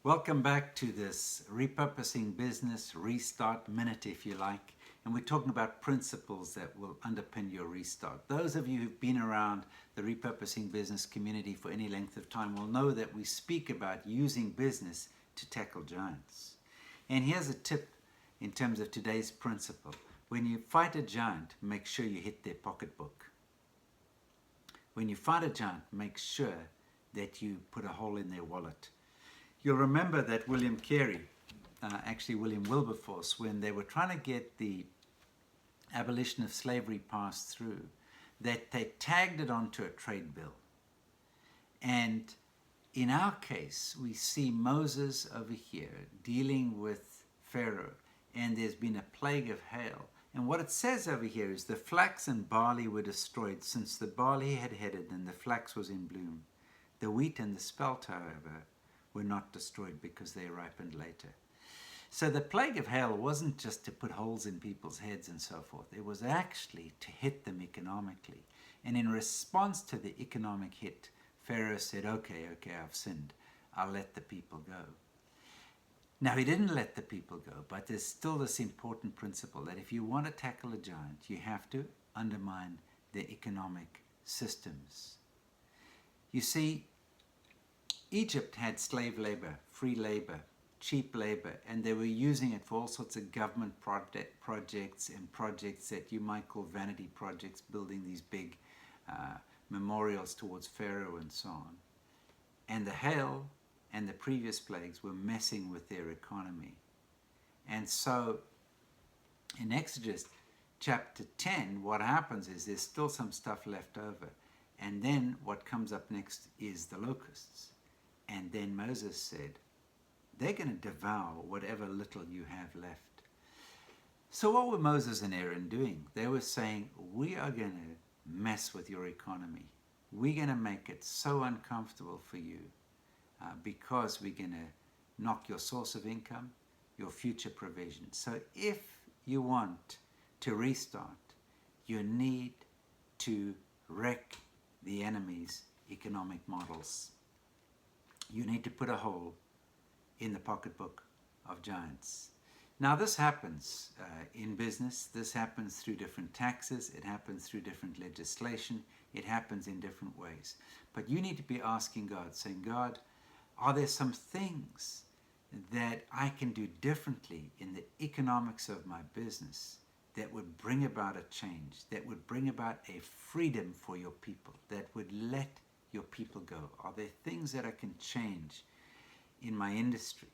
Welcome back to this repurposing business restart minute, if you like. And we're talking about principles that will underpin your restart. Those of you who've been around the repurposing business community for any length of time will know that we speak about using business to tackle giants. And here's a tip in terms of today's principle. When you fight a giant, make sure you hit their pocketbook. When you fight a giant, make sure that you put a hole in their wallet. You'll remember that William Carey, William Wilberforce, when they were trying to get the abolition of slavery passed through, that they tagged it onto a trade bill. And in our case, we see Moses over here dealing with Pharaoh, and there's been a plague of hail. And what it says over here is the flax and barley were destroyed, since the barley had headed and the flax was in bloom. The wheat and the spelt, however, were not destroyed because they ripened later. So the plague of hail wasn't just to put holes in people's heads and so forth. It was actually to hit them economically. And in response to the economic hit, Pharaoh said, okay, I've sinned. I'll let the people go. Now, he didn't let the people go, but there's still this important principle that if you want to tackle a giant, you have to undermine the economic systems. You see, Egypt had slave labor, free labor, cheap labor, and they were using it for all sorts of government projects and projects that you might call vanity projects, building these big memorials towards Pharaoh and so on. And the hail and the previous plagues were messing with their economy. And so in Exodus chapter 10, what happens is there's still some stuff left over. And then what comes up next is the locusts. And then Moses said, they're going to devour whatever little you have left. So what were Moses and Aaron doing? They were saying, we are going to mess with your economy. We're going to make it so uncomfortable for you because we're going to knock your source of income, your future provision. So if you want to restart, you need to wreck the enemy's economic models. You need to put a hole in the pocketbook of giants. Now, this happens in business. This happens through different taxes. It happens through different legislation. It happens in different ways. But you need to be asking God, saying, God, are there some things that I can do differently in the economics of my business that would bring about a change, that would bring about a freedom for your people, that would let your people go? Are there things that I can change in my industry,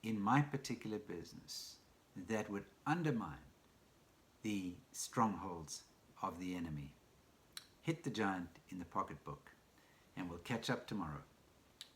in my particular business, that would undermine the strongholds of the enemy? Hit the giant in the pocketbook, and we'll catch up tomorrow.